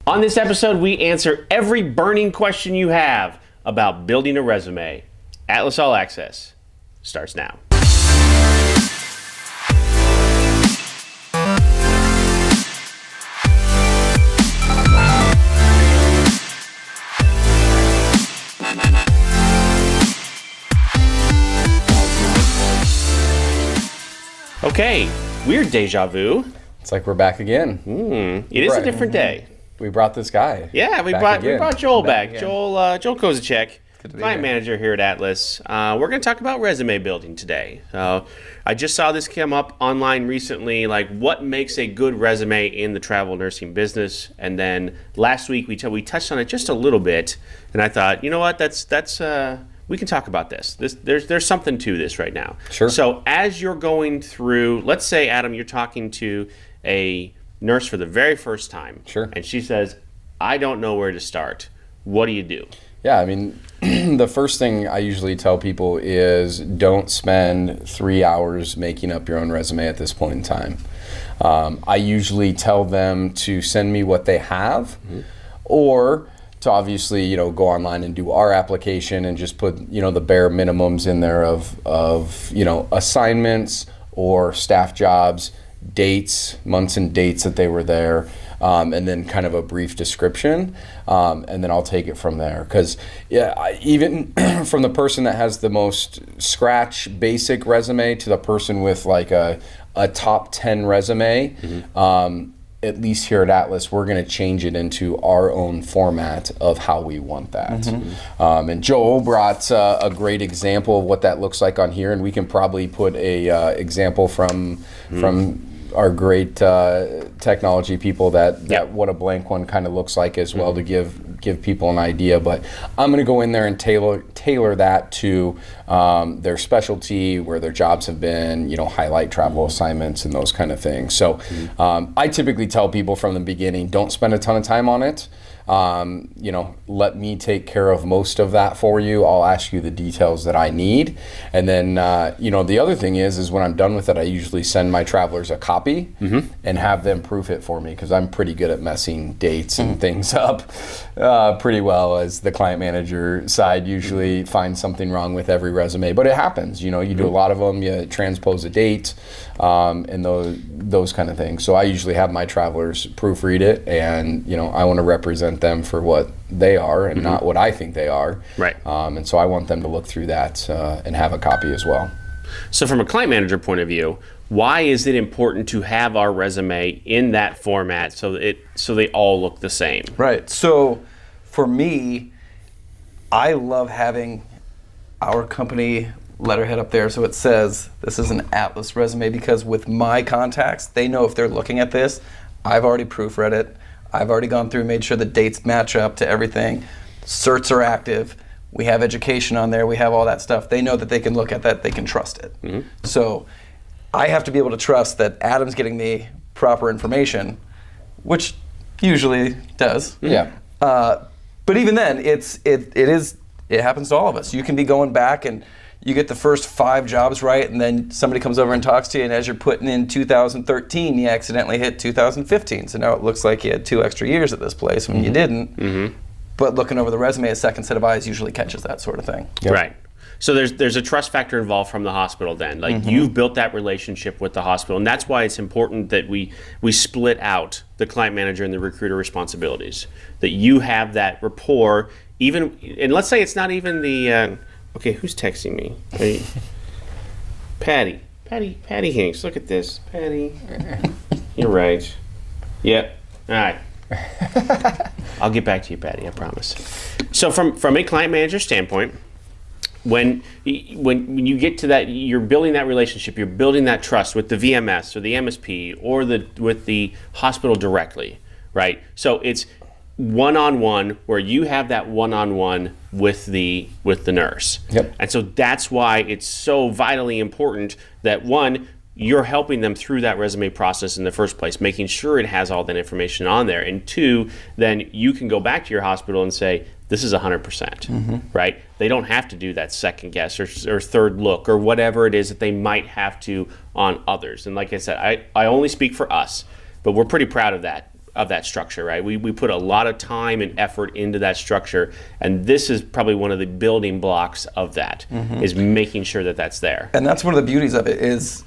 On this episode, we answer every burning question you have about building a resume. Atlas All Access starts now. Okay, weird deja vu. It's like we're back again. It is a different day. We brought this guy. Yeah, we brought Joel back. Joel Kozacek, client manager here at Atlas. We're going to talk about resume building today. I just saw this come up online recently, like what makes a good resume in the travel nursing business. And then last week we touched on it just a little bit, and I thought, you know what, that's we can talk about this. There's something to this right now. Sure. So as you're going through, let's say, Adam, you're talking to a nurse for the very first time. Sure. And she says, I don't know where to start. What do you do? Yeah, I mean, the first thing I usually tell people is don't spend 3 hours making up your own resume at this point in time. I usually tell them to send me what they have, or to obviously, go online and do our application and just put, the bare minimums in there of assignments or staff jobs, dates, months and dates that they were there, and then kind of a brief description, and then I'll take it from there. Because even from the person that has the most scratch basic resume to the person with like a top 10 resume, at least here at Atlas, we're going to change it into our own format of how we want that. And Joel brought a great example of what that looks like on here, and we can probably put a example from our great technology people that what a blank one kind of looks like as well, to give people an idea. But I'm going to go in there and tailor that to their specialty, where their jobs have been, highlight travel assignments and those kind of things. So I typically tell people from the beginning, don't spend a ton of time on it. Let me take care of most of that for you. I'll ask you the details that I need. And then, the other thing is when I'm done with it, I usually send my travelers a copy and have them proof it for me, because I'm pretty good at messing dates and things up pretty well, as the client manager side usually finds something wrong with every resume. But it happens, you do a lot of them, you transpose a date, and those kind of things. So I usually have my travelers proofread it, and, I want to represent them for what they are and not what I think they are. Right. And so I want them to look through that and have a copy as well. So from a client manager point of view, why is it important to have our resume in that format so they all look the same? Right. So for me, I love having our company letterhead up there so it says this is an Atlas resume, because with my contacts, they know if they're looking at this, I've already proofread it. I've already gone through, made sure the dates match up to everything. Certs are active. We have education on there. We have all that stuff. They know that they can look at that. They can trust it. So I have to be able to trust that Adam's getting me proper information, which usually does. Yeah. But even then, it happens to all of us. You can be going back and you get the first 5 jobs right, and then somebody comes over and talks to you, and as you're putting in 2013, you accidentally hit 2015. So now it looks like you had 2 extra years at this place when you didn't. But looking over the resume, a second set of eyes usually catches that sort of thing. Yep. Right. So there's a trust factor involved from the hospital then. Like you've built that relationship with the hospital, and that's why it's important that we split out the client manager and the recruiter responsibilities. That you have that rapport, and let's say it's not even the... Okay, who's texting me? Patty Hinks. Look at this, Patty. You're right. Yep. All right. I'll get back to you, Patty. I promise. So, from a client manager standpoint, when you get to that, you're building that relationship. You're building that trust with the VMS or the MSP or with the hospital directly, right? So it's one-on-one, where you have that one-on-one with the nurse. Yep. And so that's why it's so vitally important that, one, you're helping them through that resume process in the first place, making sure it has all that information on there. And 2, then you can go back to your hospital and say, this is 100%, right? They don't have to do that second guess or third look or whatever it is that they might have to on others. And like I said, I only speak for us, but we're pretty proud of that. of that structure, right? We put a lot of time and effort into that structure, and this is probably one of the building blocks of that, is making sure that that's there. And that's one of the beauties of it is,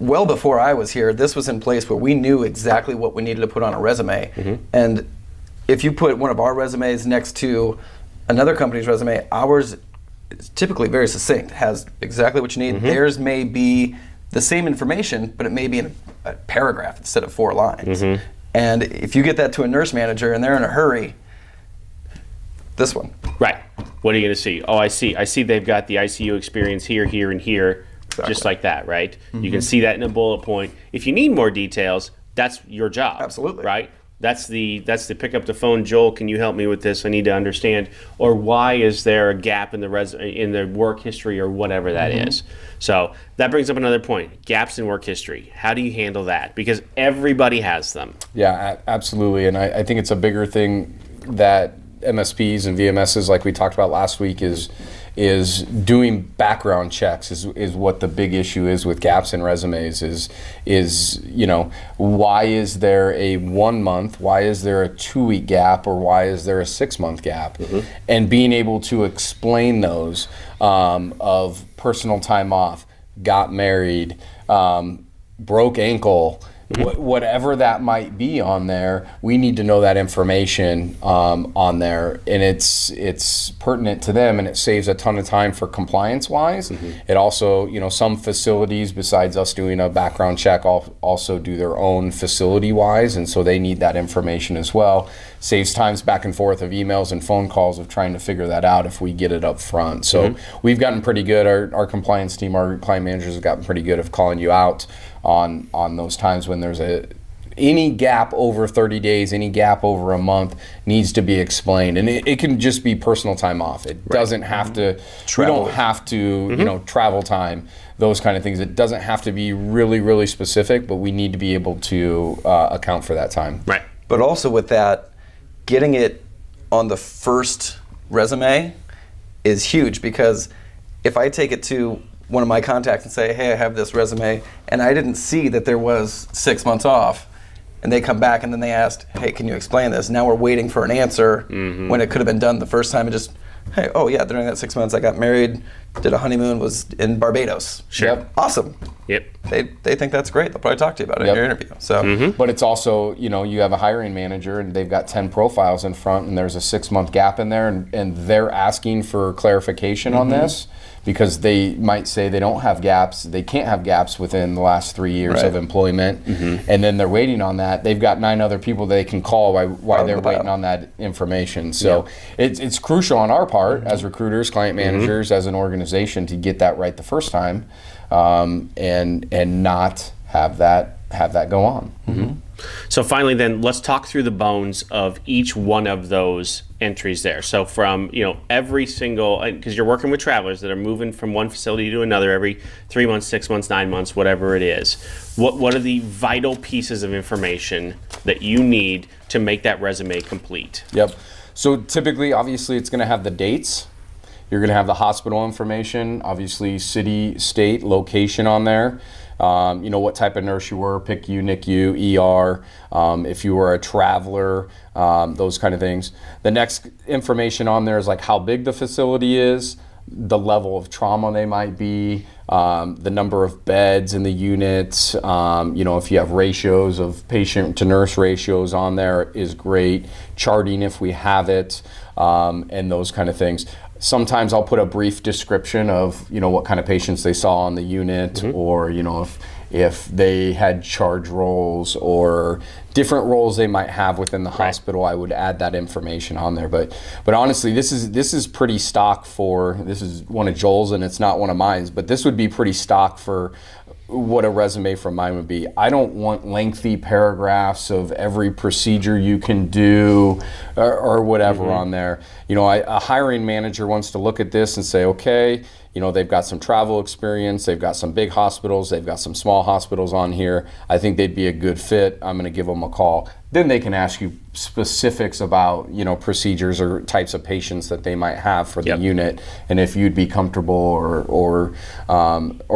well before I was here, this was in place where we knew exactly what we needed to put on a resume. And if you put one of our resumes next to another company's resume, ours is typically very succinct, has exactly what you need. Theirs may be the same information, but it may be in a paragraph instead of 4 lines. And if you get that to a nurse manager and they're in a hurry, this one. Right. What are you going to see? Oh, I see they've got the ICU experience here, here, and here, just like that, right? You can see that in a bullet point. If you need more details, that's your job. Absolutely. Right? That's the pick up the phone, Joel, can you help me with this? I need to understand. Or why is there a gap in the work history or whatever that is? So that brings up another point, gaps in work history. How do you handle that? Because everybody has them. Yeah, absolutely. And I think it's a bigger thing that MSPs and VMSs, like we talked about last week, is doing background checks is what the big issue is with gaps in resumes is why is there a 1 month, why is there a 2-week gap, or why is there a 6-month gap? And being able to explain those of personal time off, got married, broke ankle, whatever that might be on there, we need to know that information on there, and it's pertinent to them, and it saves a ton of time for compliance wise. It also, some facilities besides us doing a background check also do their own facility wise, and so they need that information as well. Saves times back and forth of emails and phone calls of trying to figure that out if we get it up front. So we've gotten pretty good. Our compliance team, our client managers have gotten pretty good of calling you out on those times when there's any gap over 30 days, any gap over a month needs to be explained. And it can just be personal time off. It doesn't have to, travel. We don't have to, travel time, those kind of things. It doesn't have to be really, really specific, but we need to be able to account for that time. Right. But also with that, getting it on the first resume is huge, because if I take it to one of my contacts and say, hey, I have this resume, and I didn't see that there was 6 months off, and they come back and then they asked, hey, can you explain this? Now we're waiting for an answer when it could have been done the first time, and just, hey, oh yeah, during that 6 months I got married, did a honeymoon, was in Barbados. Sure. Yep. Awesome. Yep. They think that's great. They'll probably talk to you about it in your interview. So, But it's also, you have a hiring manager and they've got 10 profiles in front and there's a 6-month gap in there, and they're asking for clarification on this, because they might say they don't have gaps, they can't have gaps within the last 3 years of employment, and then they're waiting on that. They've got 9 other people they can call while they're waiting on that information. So it's crucial on our part as recruiters, client managers, as an organization, to get that right the first time, and not have that go on. So finally then, let's talk through the bones of each one of those entries there. So from, every single, because you're working with travelers that are moving from one facility to another every 3 months, 6 months, 9 months, whatever it is. What are the vital pieces of information that you need to make that resume complete? Yep. So typically, obviously, it's going to have the dates. You're going to have the hospital information, obviously city, state, location on there. What type of nurse you were, PICU, NICU, ER, if you were a traveler, those kind of things. The next information on there is like how big the facility is, the level of trauma they might be, the number of beds in the units. If you have ratios of patient to nurse ratios on there is great. Charting if we have it, and those kind of things. Sometimes I'll put a brief description of, what kind of patients they saw on the unit, or, if they had charge roles or different roles they might have within the hospital, I would add that information on there. But honestly, this is pretty stock this is one of Joel's and it's not one of mine, but this would be pretty stock for what a resume from mine would be. I don't want lengthy paragraphs of every procedure you can do or whatever on there. A hiring manager wants to look at this and say, okay, they've got some travel experience, they've got some big hospitals, they've got some small hospitals on here. I think they'd be a good fit. I'm going to give them a call. Then they can ask you specifics about, you know, procedures or types of patients that they might have for the unit, and if you'd be comfortable or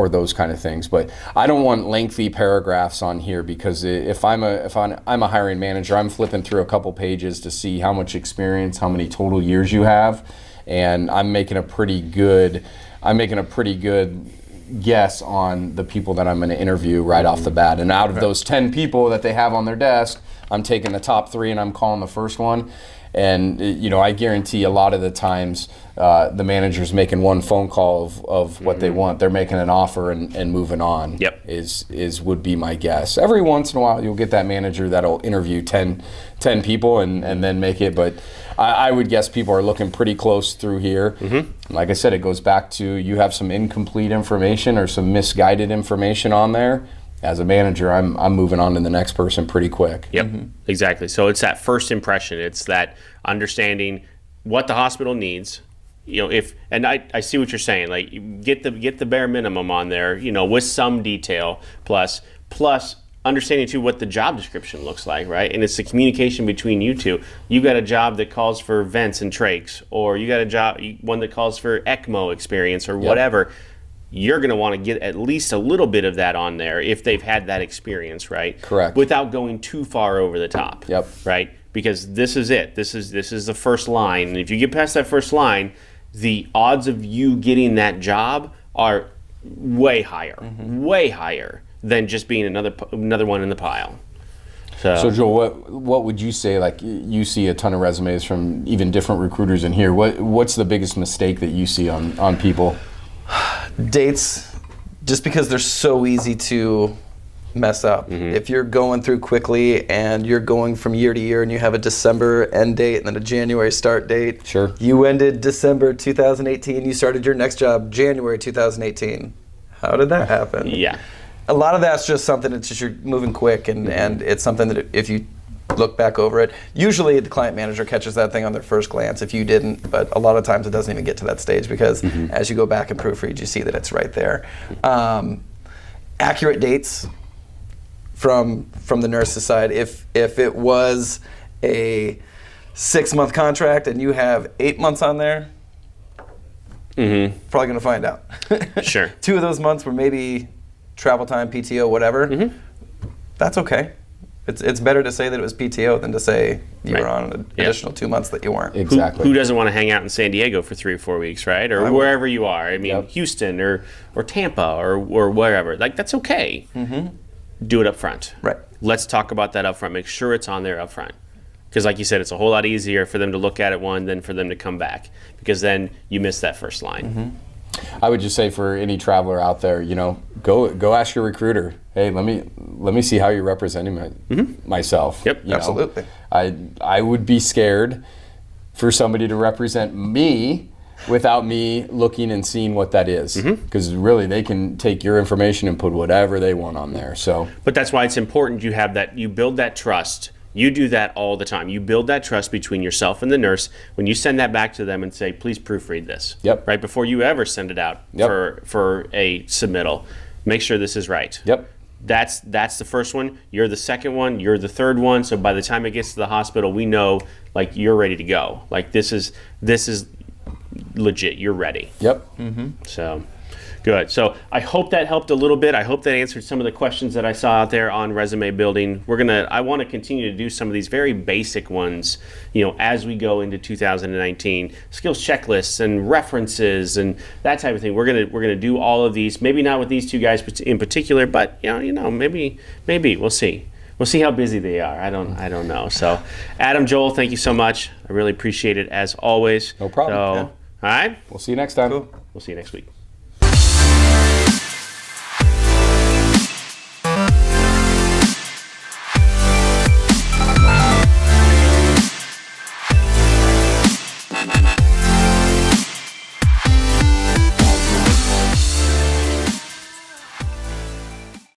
those kind of things. But I don't want lengthy paragraphs on here, because if I'm a hiring manager, I'm flipping through a couple pages to see how much experience, how many total years you have, and I'm making a pretty good guess on the people that I'm going to interview right off the bat. And out of those 10 people that they have on their desk, I'm taking the top 3 and I'm calling the first one. And, you know, I guarantee a lot of the times the manager's making one phone call of what they want. They're making an offer and moving on. Would be my guess. Every once in a while you'll get that manager that'll interview 10 people and then make it. But I would guess people are looking pretty close through here. Like I said, it goes back to, you have some incomplete information or some misguided information on there. As a manager, I'm moving on to the next person pretty quick. Exactly. So it's that first impression. It's that understanding what the hospital needs. You know, and I see what you're saying. Like, get the bare minimum on there. You know, with some detail, plus understanding too what the job description looks like, right? And it's the communication between you two. You got a job that calls for vents and trachs, or you got one that calls for ECMO experience or whatever. You're going to want to get at least a little bit of that on there if they've had that experience, right? Correct. Without going too far over the top. Right? Because this is it. This is the first line. And if you get past that first line, the odds of you getting that job are way higher. Way higher than just being another one in the pile. So Joel, what would you say? Like, you see a ton of resumes from even different recruiters in here. What's the biggest mistake that you see on people? Dates, just because they're so easy to mess up. If you're going through quickly and you're going from year to year and you have a December end date and then a January start date. Sure. You ended December 2018, you started your next job January 2018. How did that happen? Yeah. A lot of that's just something, it's just you're moving quick, and it's something that if you look back over it, usually the client manager catches that thing on their first glance if you didn't, but a lot of times it doesn't even get to that stage, because as you go back and proofread, you see that it's right there. Accurate dates from the nurse's side. If it was a 6-month contract and you have 8 months on there, probably going to find out. Sure. 2 of those months were maybe travel time, PTO, whatever. That's okay. It's better to say that it was PTO than to say you were on an additional 2 months that you weren't. Exactly. Who doesn't want to hang out in San Diego for 3 or 4 weeks, right? Or wherever you are. I mean, Houston or Tampa or wherever. Like, that's okay. Do it up front. Right. Let's talk about that up front. Make sure it's on there up front. Because like you said, it's a whole lot easier for them to look at it than for them to come back. Because then you miss that first line. I would just say, for any traveler out there, you know, go ask your recruiter. Hey, let me see how you're representing myself. Yep, absolutely. I would be scared for somebody to represent me without me looking and seeing what that is, because really they can take your information and put whatever they want on there. So, but that's why it's important you have that. You build that trust. You do that all the time. You build that trust between yourself and the nurse when you send that back to them and say, please proofread this. Right before you ever send it out for a submittal. Make sure this is right. That's the first one. You're the second one. You're the third one. So by the time it gets to the hospital, we know, like, you're ready to go. Like, this is legit. You're ready. So good. So I hope that helped a little bit. I hope that answered some of the questions that I saw out there on resume building. I want to continue to do some of these very basic ones, you know, as we go into 2019. Skills checklists and references and that type of thing. We're gonna do all of these. Maybe not with these 2 guys in particular, but you know, maybe we'll see. We'll see how busy they are. I don't know. So, Adam, Joel, thank you so much. I really appreciate it as always. No problem. So, all right. We'll see you next time. Cool. We'll see you next week.